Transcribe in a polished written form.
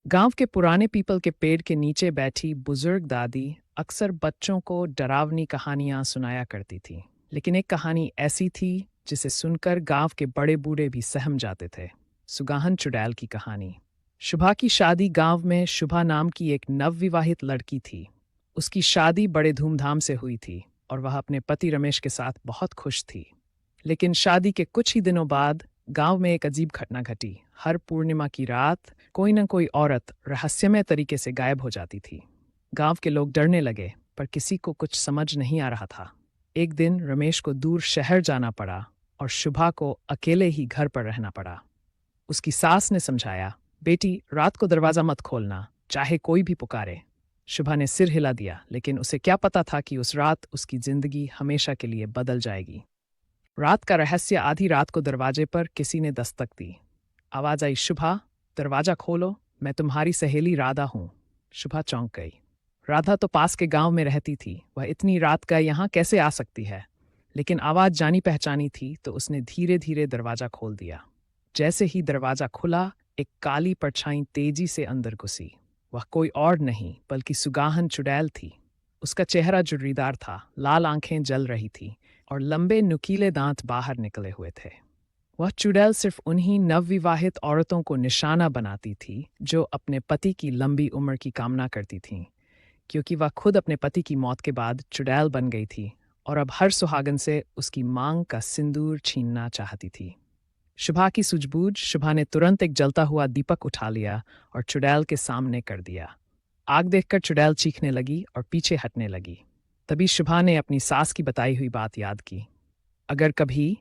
गांव के पुराने पीपल के पेड़ के नीचे बैठी बुजुर्ग दादी अक्सर बच्चों को डरावनी कहानियां सुनाया करती थी। लेकिन एक कहानी ऐसी थी जिसे सुनकर गांव के बड़े बूढ़े भी सहम जाते थे। सुगाहन चुड़ैल की कहानी। शुभा की शादी गांव में शुभा नाम की एक नवविवाहित लड़की थी। उसकी शादी बड़े धूमधाम से हुई थी और वह अपने पति रमेश के साथ बहुत खुश थी। लेकिन शादी के कुछ ही दिनों बाद गांव में एक अजीब घटना घटी। हर पूर्णिमा की रात कोई न कोई औरत रहस्यमय तरीके से गायब हो जाती थी। गांव के लोग डरने लगे, पर किसी को कुछ समझ नहीं आ रहा था। एक दिन रमेश को दूर शहर जाना पड़ा और शुभा को अकेले ही घर पर रहना पड़ा। उसकी सास ने समझाया, बेटी रात को दरवाजा मत खोलना, चाहे कोई भी पुकारे। शुभा ने सिर हिला दिया, लेकिन उसे क्या पता था कि उस रात उसकी जिंदगी हमेशा के लिए बदल जाएगी। रात का रहस्य। आधी रात को दरवाजे पर किसी ने दस्तक दी। आवाज आई, शुभा दरवाजा खोलो, मैं तुम्हारी सहेली राधा हूं। शुभा चौंक गई। राधा तो पास के गांव में रहती थी, वह इतनी रात का यहाँ कैसे आ सकती है? लेकिन आवाज जानी पहचानी थी, तो उसने धीरे धीरे दरवाजा खोल दिया। जैसे ही दरवाजा खुला, एक काली परछाई तेजी से अंदर घुसी। वह कोई और नहीं बल्कि सुगाहन चुड़ैल थी। उसका चेहरा जुर्रीदार था, लाल आंखें जल रही थी और लंबे नुकीले दांत बाहर निकले हुए थे। वह चुड़ैल सिर्फ उन्हीं नवविवाहित औरतों को निशाना बनाती थी जो अपने पति की लंबी उम्र की कामना करती थीं, क्योंकि वह खुद अपने पति की मौत के बाद चुड़ैल बन गई थी और अब हर सुहागन से उसकी मांग का सिंदूर छीनना चाहती थी। शुभा की सूझबूझ। शुभा ने तुरंत एक जलता हुआ दीपक उठा लिया और चुड़ैल के सामने कर दिया। आग देखकर चुड़ैल चीखने लगी और पीछे हटने लगी। तभी शुभा ने अपनी सास की बताई हुई बात याद की। अगर कभी